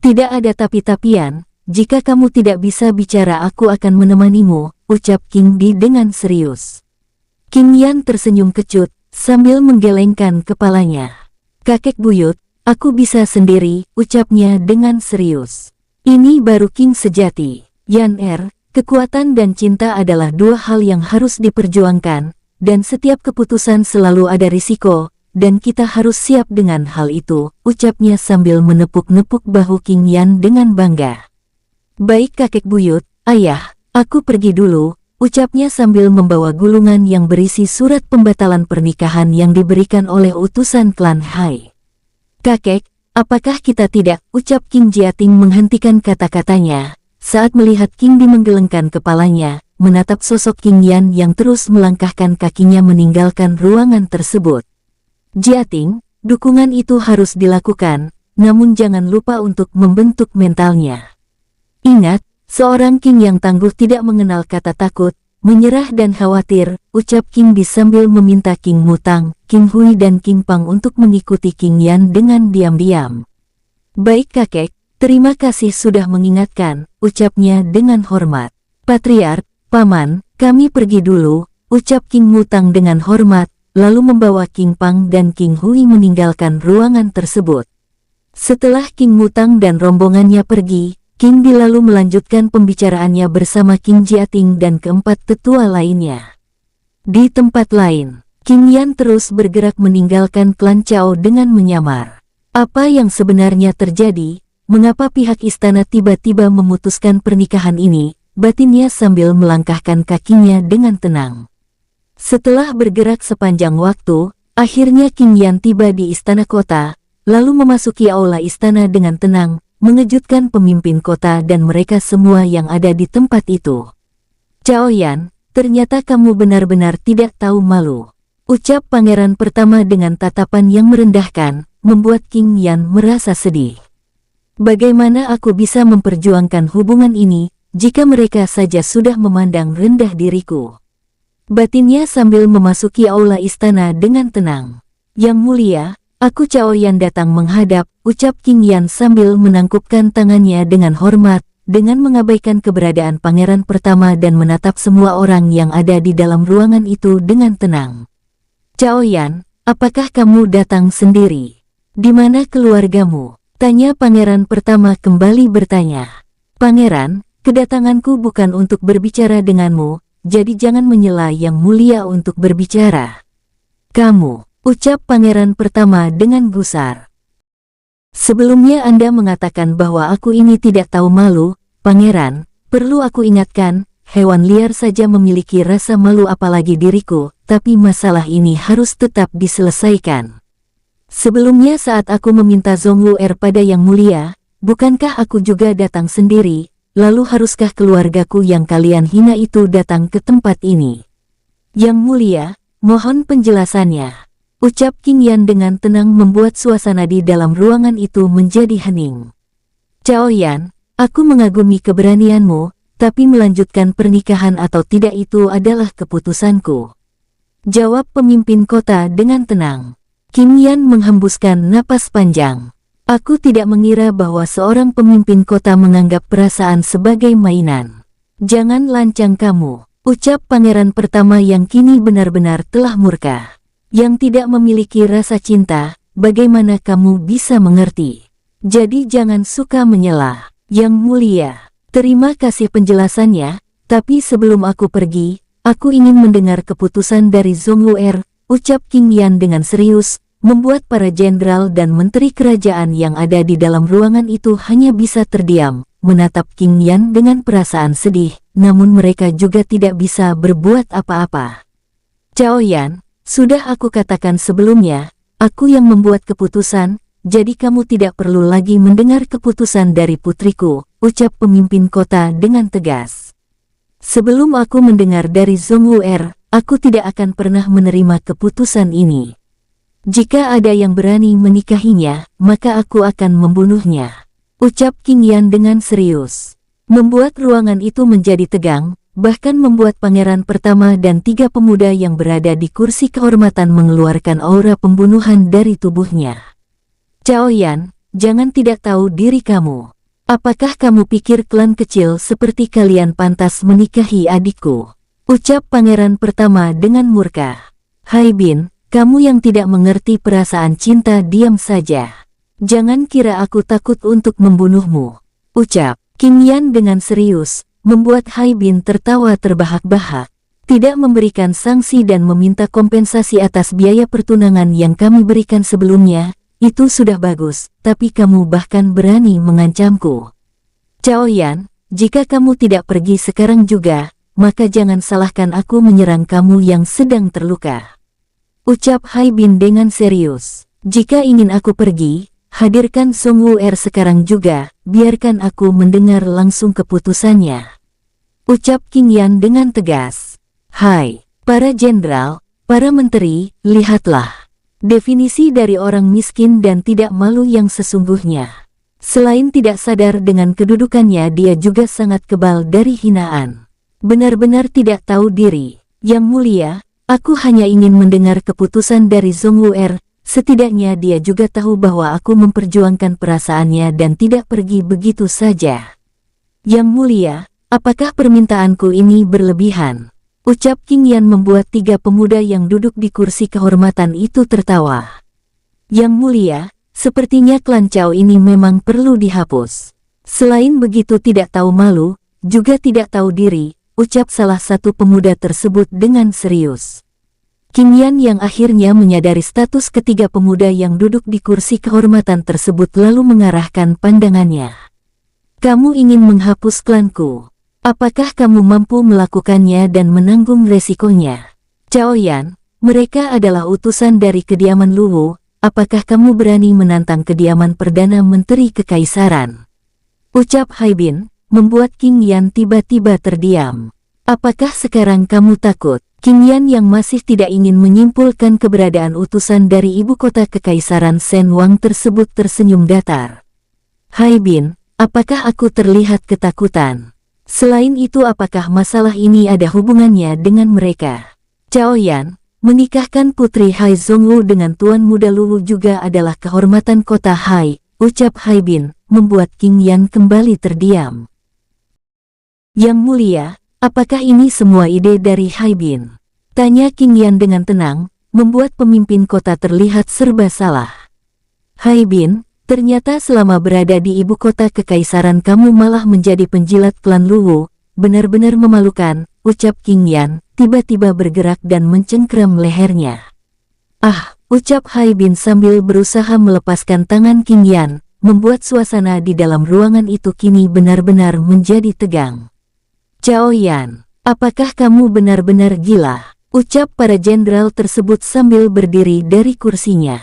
"Tidak ada tapi-tapian, jika kamu tidak bisa bicara aku akan menemanimu," ucap King Di dengan serius. King Yan tersenyum kecut, sambil menggelengkan kepalanya. "Kakek buyut, aku bisa sendiri," ucapnya dengan serius. "Ini baru King sejati. Yan, kekuatan dan cinta adalah dua hal yang harus diperjuangkan, dan setiap keputusan selalu ada risiko, dan kita harus siap dengan hal itu," ucapnya sambil menepuk-nepuk bahu King Yan dengan bangga. "Baik kakek buyut, ayah, aku pergi dulu," ucapnya sambil membawa gulungan yang berisi surat pembatalan pernikahan yang diberikan oleh utusan klan Hai. "Kakek, apakah kita tidak?" ucap King Jiating menghentikan kata-katanya, saat melihat King Di menggelengkan kepalanya, menatap sosok King Yan yang terus melangkahkan kakinya meninggalkan ruangan tersebut. "Jiating, dukungan itu harus dilakukan, namun jangan lupa untuk membentuk mentalnya. Ingat, seorang King yang tangguh tidak mengenal kata takut, menyerah dan khawatir," ucap King Di sambil meminta King Mutang, King Hui dan King Pang untuk mengikuti King Yan dengan diam-diam. "Baik kakek, terima kasih sudah mengingatkan," ucapnya dengan hormat. "Patriark, paman, kami pergi dulu," ucap King Mutang dengan hormat, lalu membawa King Pang dan King Hui meninggalkan ruangan tersebut. Setelah King Mutang dan rombongannya pergi, King Di lalu melanjutkan pembicaraannya bersama King Jiating dan keempat tetua lainnya. Di tempat lain, King Yan terus bergerak meninggalkan klan Cao dengan menyamar. Apa yang sebenarnya terjadi? Mengapa pihak istana tiba-tiba memutuskan pernikahan ini? Batinnya sambil melangkahkan kakinya dengan tenang. Setelah bergerak sepanjang waktu, akhirnya King Yan tiba di istana kota, lalu memasuki aula istana dengan tenang, mengejutkan pemimpin kota dan mereka semua yang ada di tempat itu. "Cao Yan, ternyata kamu benar-benar tidak tahu malu. Ucap pangeran pertama dengan tatapan yang merendahkan, membuat King Yan merasa sedih. Bagaimana aku bisa memperjuangkan hubungan ini, jika mereka saja sudah memandang rendah diriku? Batinnya sambil memasuki aula istana dengan tenang. Yang mulia, aku Cao Yan datang menghadap, ucap King Yan sambil menangkupkan tangannya dengan hormat, dengan mengabaikan keberadaan pangeran pertama dan menatap semua orang yang ada di dalam ruangan itu dengan tenang. Cao Yan, apakah kamu datang sendiri? Di mana keluargamu? Tanya pangeran pertama kembali bertanya. Pangeran, kedatanganku bukan untuk berbicara denganmu, jadi jangan menyela yang mulia untuk berbicara. Kamu, ucap pangeran pertama dengan gusar. Sebelumnya Anda mengatakan bahwa aku ini tidak tahu malu, pangeran, perlu aku ingatkan, hewan liar saja memiliki rasa malu apalagi diriku, tapi masalah ini harus tetap diselesaikan. Sebelumnya saat aku meminta Zhongluer pada Yang Mulia, bukankah aku juga datang sendiri, lalu haruskah keluargaku yang kalian hina itu datang ke tempat ini? Yang Mulia, mohon penjelasannya. Ucap King Yan dengan tenang membuat suasana di dalam ruangan itu menjadi hening. Cao Yan, aku mengagumi keberanianmu, tapi melanjutkan pernikahan atau tidak itu adalah keputusanku. Jawab pemimpin kota dengan tenang. King Yan menghembuskan napas panjang. Aku tidak mengira bahwa seorang pemimpin kota menganggap perasaan sebagai mainan. Jangan lancang kamu, ucap pangeran pertama yang kini benar-benar telah murka. Yang tidak memiliki rasa cinta, bagaimana kamu bisa mengerti? Jadi jangan suka menyela. Yang mulia, terima kasih penjelasannya, tapi sebelum aku pergi, aku ingin mendengar keputusan dari Zhongluer, ucap King Yan dengan serius, membuat para jenderal dan menteri kerajaan yang ada di dalam ruangan itu hanya bisa terdiam, menatap King Yan dengan perasaan sedih, namun mereka juga tidak bisa berbuat apa-apa. Cao Yan, sudah aku katakan sebelumnya, aku yang membuat keputusan, jadi kamu tidak perlu lagi mendengar keputusan dari putriku, ucap pemimpin kota dengan tegas. Sebelum aku mendengar dari Zhongluer, aku tidak akan pernah menerima keputusan ini. Jika ada yang berani menikahinya, maka aku akan membunuhnya. Ucap King Yan dengan serius. Membuat ruangan itu menjadi tegang, bahkan membuat pangeran pertama dan 3 pemuda yang berada di kursi kehormatan mengeluarkan aura pembunuhan dari tubuhnya. Cao Yan, jangan tidak tahu diri kamu. Apakah kamu pikir klan kecil seperti kalian pantas menikahi adikku? Ucap pangeran pertama dengan murka. Hai Bin, kamu yang tidak mengerti perasaan cinta diam saja. Jangan kira aku takut untuk membunuhmu. Ucap King Yan dengan serius, membuat Hai Bin tertawa terbahak-bahak. Tidak memberikan sanksi dan meminta kompensasi atas biaya pertunangan yang kami berikan sebelumnya, itu sudah bagus, tapi kamu bahkan berani mengancamku. Cao Yan, jika kamu tidak pergi sekarang juga, maka jangan salahkan aku menyerang kamu yang sedang terluka. Ucap Hai Bin dengan serius. Jika ingin aku pergi, hadirkan Zhongluer sekarang juga, biarkan aku mendengar langsung keputusannya. Ucap King Yan dengan tegas. Hai, para jenderal, para menteri, lihatlah. Definisi dari orang miskin dan tidak malu yang sesungguhnya. Selain tidak sadar dengan kedudukannya, dia juga sangat kebal dari hinaan. Benar-benar tidak tahu diri. Yang mulia, aku hanya ingin mendengar keputusan dari Zhongluer, setidaknya dia juga tahu bahwa aku memperjuangkan perasaannya dan tidak pergi begitu saja. Yang mulia, apakah permintaanku ini berlebihan? Ucap King Yan membuat 3 pemuda yang duduk di kursi kehormatan itu tertawa. Yang mulia, sepertinya klan Cao ini memang perlu dihapus. Selain begitu tidak tahu malu, juga tidak tahu diri, ucap salah satu pemuda tersebut dengan serius. King Yan yang akhirnya menyadari status ketiga pemuda yang duduk di kursi kehormatan tersebut lalu mengarahkan pandangannya. Kamu ingin menghapus klanku? Apakah kamu mampu melakukannya dan menanggung resikonya? Cao Yan, mereka adalah utusan dari kediaman Luwu, apakah kamu berani menantang kediaman Perdana Menteri Kekaisaran? Ucap Hai Bin, membuat King Yan tiba-tiba terdiam. Apakah sekarang kamu takut? Qing Yan yang masih tidak ingin menyimpulkan keberadaan utusan dari ibu kota kekaisaran Shen Wang tersebut tersenyum datar. Hai Bin, apakah aku terlihat ketakutan? Selain itu apakah masalah ini ada hubungannya dengan mereka? Cao Yan, menikahkan putri Hai Zhongwu dengan tuan muda Luwu juga adalah kehormatan kota Hai, ucap Hai Bin, membuat Qing Yan kembali terdiam. Yang mulia, apakah ini semua ide dari Hai Bin? Tanya Qing Yan dengan tenang, membuat pemimpin kota terlihat serba salah. Hai Bin, ternyata selama berada di ibu kota kekaisaran kamu malah menjadi penjilat klan Luwu, benar-benar memalukan, ucap Qing Yan, tiba-tiba bergerak dan mencengkram lehernya. Ah, ucap Hai Bin sambil berusaha melepaskan tangan Qing Yan, membuat suasana di dalam ruangan itu kini benar-benar menjadi tegang. Cao Yan, apakah kamu benar-benar gila? Ucap para jenderal tersebut sambil berdiri dari kursinya.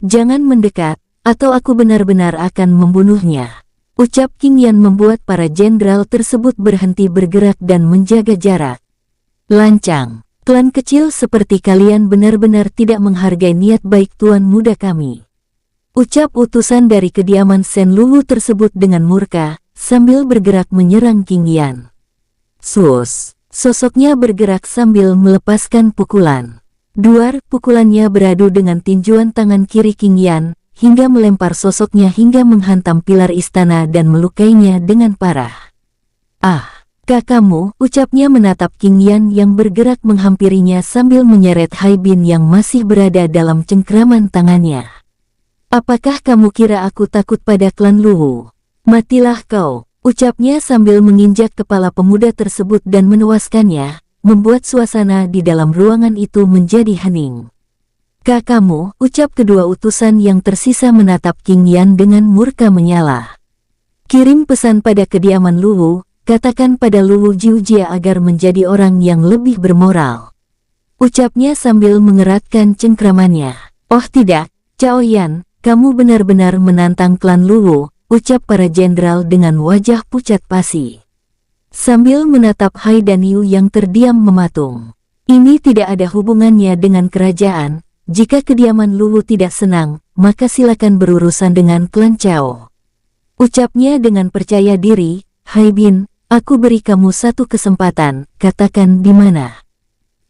Jangan mendekat, atau aku benar-benar akan membunuhnya. Ucap Qing Yan membuat para jenderal tersebut berhenti bergerak dan menjaga jarak. Lancang, klan kecil seperti kalian benar-benar tidak menghargai niat baik tuan muda kami. Ucap utusan dari kediaman Shen Luwu tersebut dengan murka, sambil bergerak menyerang Qing Yan. Sus, sosoknya bergerak sambil melepaskan pukulan. Duar pukulannya beradu dengan tinjuan tangan kiri Qing Yan, hingga melempar sosoknya hingga menghantam pilar istana dan melukainya dengan parah. Ah, kakakmu, ucapnya menatap Qing Yan yang bergerak menghampirinya sambil menyeret Hai Bin yang masih berada dalam cengkraman tangannya. Apakah kamu kira aku takut pada klan Luwu? Matilah kau, ucapnya sambil menginjak kepala pemuda tersebut dan menewaskannya, membuat suasana di dalam ruangan itu menjadi hening. Kakakmu, ucap kedua utusan yang tersisa menatap Qing Yan dengan murka menyala. Kirim pesan pada kediaman Luwu, katakan pada Luwu Jiujia agar menjadi orang yang lebih bermoral. Ucapnya sambil mengeratkan cengkramannya. Oh tidak, Cao Yan, kamu benar-benar menantang klan Luwu, ucap para jenderal dengan wajah pucat pasi. Sambil menatap Hai dan Yu yang terdiam mematung. Ini tidak ada hubungannya dengan kerajaan. Jika kediaman Luwu tidak senang, maka silakan berurusan dengan klan Cao. Ucapnya dengan percaya diri, Hai Bin, aku beri kamu satu kesempatan, katakan di mana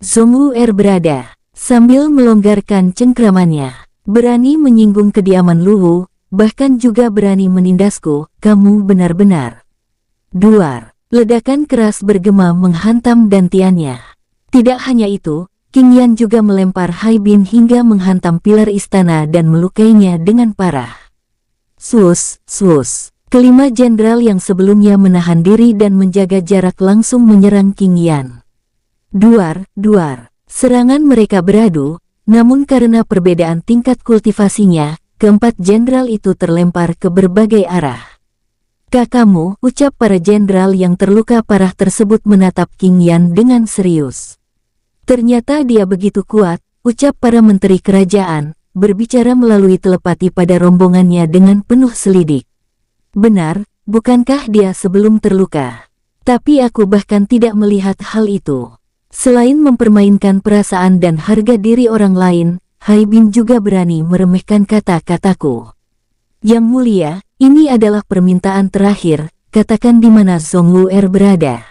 Zhongwu berada. Sambil melonggarkan cengkramannya, berani menyinggung kediaman Luwu, bahkan juga berani menindasku, kamu benar-benar. Duar, ledakan keras bergema menghantam dantiannya. Tidak hanya itu, Qing Yan juga melempar Hai Bin hingga menghantam pilar istana dan melukainya dengan parah. Sus, sus. Kelima jenderal yang sebelumnya menahan diri dan menjaga jarak langsung menyerang Qing Yan. Duar, duar. Serangan mereka beradu, namun karena perbedaan tingkat kultivasinya, keempat jenderal itu terlempar ke berbagai arah. Kakakmu, ucap para jenderal yang terluka parah tersebut menatap Qing Yan dengan serius. Ternyata dia begitu kuat, ucap para menteri kerajaan, berbicara melalui telepati pada rombongannya dengan penuh selidik. Benar, bukankah dia sebelum terluka? Tapi aku bahkan tidak melihat hal itu. Selain mempermainkan perasaan dan harga diri orang lain, Hai Bin juga berani meremehkan kata-kataku. Yang mulia, ini adalah permintaan terakhir, katakan di mana Zhongwu berada.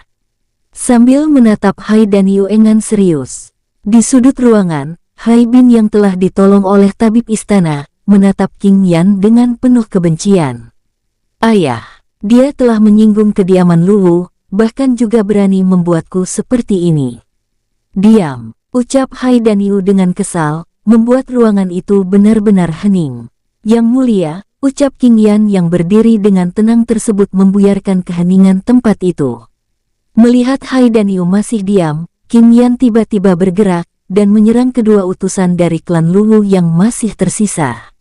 Sambil menatap Hai dan Yu dengan serius. Di sudut ruangan, Hai Bin yang telah ditolong oleh tabib istana, menatap Qing Yan dengan penuh kebencian. Ayah, dia telah menyinggung kediaman Luwu, bahkan juga berani membuatku seperti ini. Diam, ucap Hai dan Yu dengan kesal, membuat ruangan itu benar-benar hening. Yang mulia, ucap Qing Yan yang berdiri dengan tenang tersebut membuyarkan keheningan tempat itu. Melihat Hai dan Yu masih diam, Qing Yan tiba-tiba bergerak, dan menyerang kedua utusan dari klan Luwu yang masih tersisa.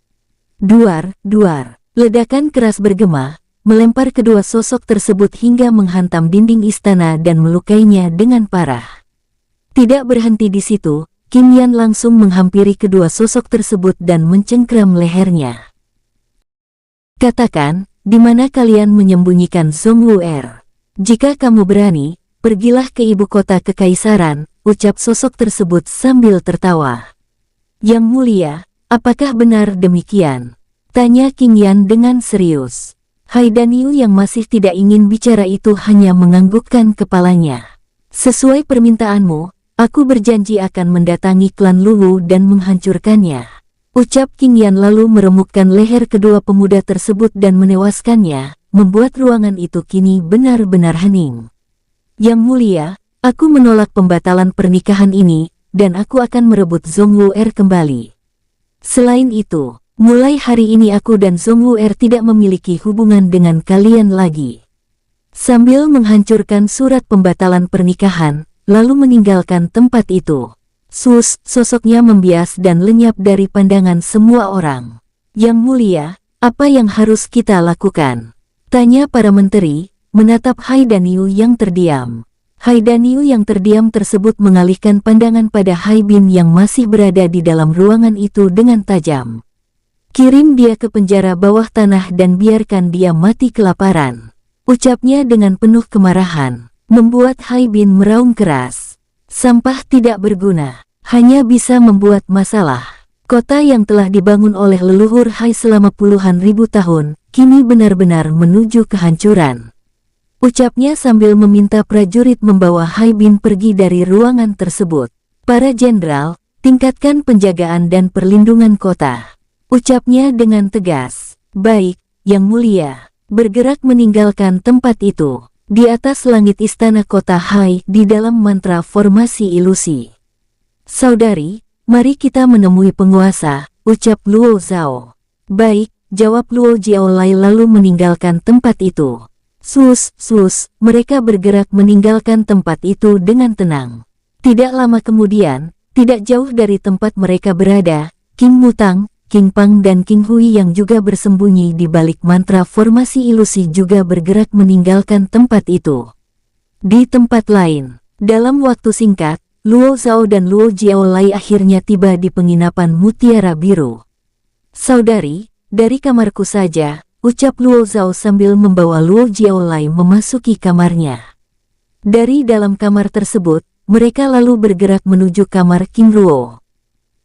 Duar, duar, ledakan keras bergema, melempar kedua sosok tersebut hingga menghantam dinding istana dan melukainya dengan parah. Tidak berhenti di situ, Qing Yan langsung menghampiri kedua sosok tersebut dan mencengkram lehernya. Katakan, di mana kalian menyembunyikan Zhongwu? Jika kamu berani, pergilah ke ibu kota kekaisaran, ucap sosok tersebut sambil tertawa. Yang mulia, apakah benar demikian? Tanya King Yan dengan serius. Haidan Yu yang masih tidak ingin bicara itu hanya menganggukkan kepalanya. Sesuai permintaanmu, aku berjanji akan mendatangi klan Luwu dan menghancurkannya. Ucap King Yan lalu meremukkan leher kedua pemuda tersebut dan menewaskannya, membuat ruangan itu kini benar-benar hening. Yang mulia, aku menolak pembatalan pernikahan ini, dan aku akan merebut Zhongwuer kembali. Selain itu, mulai hari ini aku dan Zhongwuer tidak memiliki hubungan dengan kalian lagi. Sambil menghancurkan surat pembatalan pernikahan, lalu meninggalkan tempat itu. Sosoknya membias dan lenyap dari pandangan semua orang. Yang mulia, apa yang harus kita lakukan? Tanya para menteri, menatap Haidan Yu yang terdiam. Haidan Yu yang terdiam tersebut mengalihkan pandangan pada Hai Bin yang masih berada di dalam ruangan itu dengan tajam. Kirim dia ke penjara bawah tanah dan biarkan dia mati kelaparan. Ucapnya dengan penuh kemarahan, membuat Hai Bin meraung keras. Sampah tidak berguna, hanya bisa membuat masalah. Kota yang telah dibangun oleh leluhur Hai selama puluhan ribu tahun, kini benar-benar menuju kehancuran. Ucapnya sambil meminta prajurit membawa Hai Bin pergi dari ruangan tersebut. Para jenderal, tingkatkan penjagaan dan perlindungan kota. Ucapnya dengan tegas. Baik, Yang Mulia. Bergerak meninggalkan tempat itu. Di atas langit istana kota Hai di dalam mantra formasi ilusi. Saudari, mari kita menemui penguasa, ucap Luo Zhao. Baik, jawab Luo Jiaolai lalu meninggalkan tempat itu. Mereka bergerak meninggalkan tempat itu dengan tenang. Tidak lama kemudian, tidak jauh dari tempat mereka berada, King Mutang, King Pang dan King Hui yang juga bersembunyi di balik mantra formasi ilusi juga bergerak meninggalkan tempat itu. Di tempat lain, dalam waktu singkat, Luo Zhao dan Luo Jiaolai akhirnya tiba di penginapan Mutiara Biru. Saudari, dari kamarku saja, ucap Luo Zhao sambil membawa Luo Jiaolai memasuki kamarnya. Dari dalam kamar tersebut, mereka lalu bergerak menuju kamar King Luo.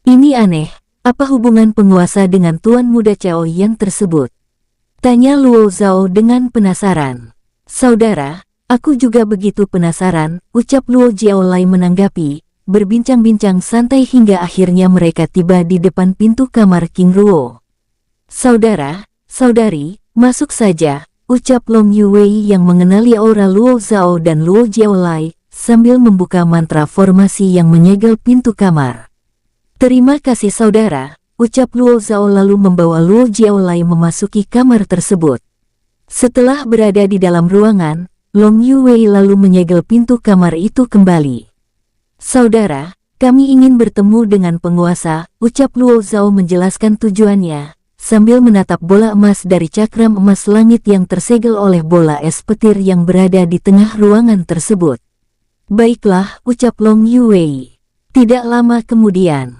Ini aneh, apa hubungan penguasa dengan Tuan Muda Cao yang tersebut? Tanya Luo Zhao dengan penasaran. Saudara, aku juga begitu penasaran, ucap Luo Jiaolai menanggapi, berbincang-bincang santai hingga akhirnya mereka tiba di depan pintu kamar King Luo. Saudari, masuk saja, ucap Long Yuwei yang mengenali aura Luo Zhao dan Luo Jiaolai, sambil membuka mantra formasi yang menyegel pintu kamar. Terima kasih saudara, ucap Luo Zhao lalu membawa Luo Jiaolai memasuki kamar tersebut. Setelah berada di dalam ruangan, Long Yuwei lalu menyegel pintu kamar itu kembali. Saudara, kami ingin bertemu dengan penguasa, ucap Luo Zhao menjelaskan tujuannya, sambil menatap bola emas dari cakram emas langit yang tersegel oleh bola es petir yang berada di tengah ruangan tersebut. Baiklah, ucap Long Yuwei. Tidak lama kemudian,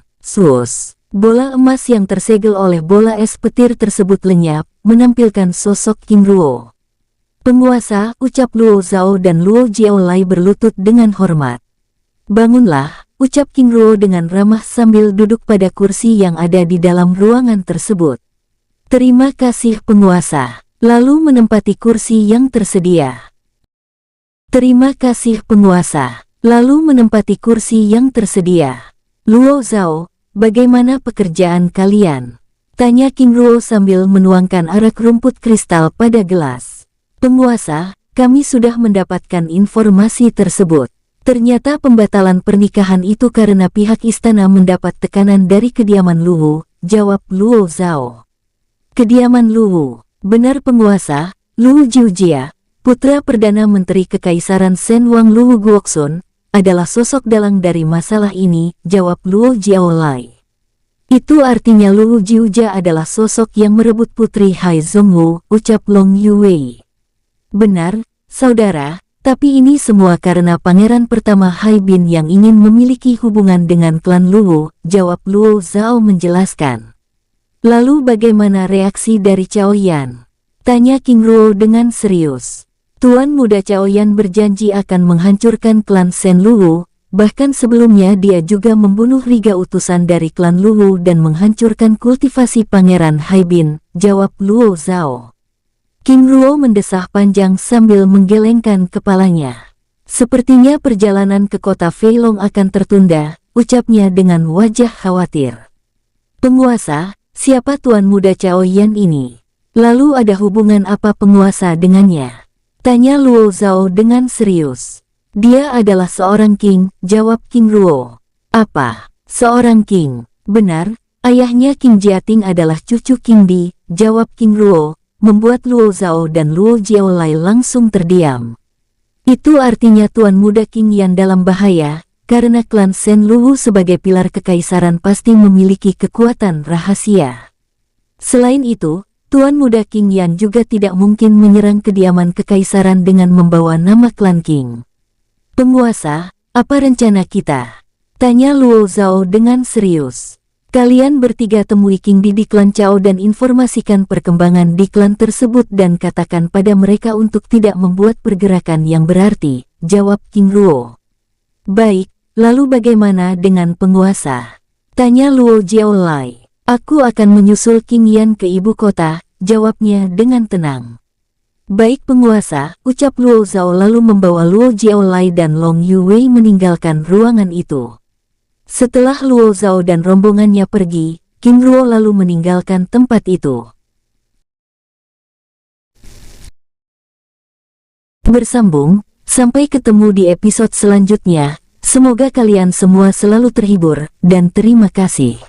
bola emas yang tersegel oleh bola es petir tersebut lenyap, menampilkan sosok King Luo. Penguasa, ucap Luo Zhao dan Luo Jiaolai berlutut dengan hormat. Bangunlah, ucap King Luo dengan ramah sambil duduk pada kursi yang ada di dalam ruangan tersebut. Terima kasih penguasa, lalu menempati kursi yang tersedia. Terima kasih penguasa, lalu menempati kursi yang tersedia. Luo Zhao, bagaimana pekerjaan kalian? Tanya King Luo sambil menuangkan arak rumput kristal pada gelas. Penguasa, kami sudah mendapatkan informasi tersebut. Ternyata pembatalan pernikahan itu karena pihak istana mendapat tekanan dari kediaman Luwu, jawab Luo Zhao. Kediaman Luwu, benar penguasa, Luwu Jiujia, putra Perdana Menteri Kekaisaran Shen Wang Luwu Guoksun, adalah sosok dalang dari masalah ini, jawab Luo Jiaolai. Itu artinya Luwu Jiujia adalah sosok yang merebut putri Hai Zhongwu, ucap Long Yuwei. Benar, saudara, tapi ini semua karena pangeran pertama Hai Bin yang ingin memiliki hubungan dengan klan Luwu, jawab Luo Zhao menjelaskan. Lalu bagaimana reaksi dari Cao Yan? Tanya King Luo dengan serius. Tuan Muda Cao Yan berjanji akan menghancurkan klan Shen Luwu, Bahkan sebelumnya dia juga membunuh 3 utusan dari klan Luwu dan menghancurkan kultivasi Pangeran Haibin, jawab Luo Zhao. King Ruo mendesah panjang sambil menggelengkan kepalanya. Sepertinya perjalanan ke kota Feilong akan tertunda, ucapnya dengan wajah khawatir. Penguasa, siapa Tuan Muda Cao Yan ini? Lalu ada hubungan apa penguasa dengannya? Tanya Luo Zhao dengan serius. Dia adalah seorang king, jawab King Ruo. Apa? Seorang king? Benar, ayahnya King Jiating adalah cucu King Di, jawab King Ruo, membuat Luo Zhao dan Luo Jiaolai langsung terdiam. Itu artinya Tuan Muda King Yan dalam bahaya, karena klan Shen Luwu sebagai pilar kekaisaran pasti memiliki kekuatan rahasia. Selain itu, Tuan Muda King Yan juga tidak mungkin menyerang kediaman kekaisaran dengan membawa nama klan King. Penguasa, apa rencana kita? Tanya Luo Zhao dengan serius. Kalian bertiga temui King Di klan Cao dan informasikan perkembangan di klan tersebut dan katakan pada mereka untuk tidak membuat pergerakan yang berarti, jawab King Ruo. Baik, lalu bagaimana dengan penguasa? Tanya Luo Jiaolai. Aku akan menyusul King Yan ke ibu kota, jawabnya dengan tenang. Baik penguasa, ucap Luo Zhao lalu membawa Luo Jiaolai dan Long Yuwei meninggalkan ruangan itu. Setelah Luo Zhao dan rombongannya pergi, King Ruo lalu meninggalkan tempat itu. Bersambung, sampai ketemu di episode selanjutnya. Semoga kalian semua selalu terhibur, dan terima kasih.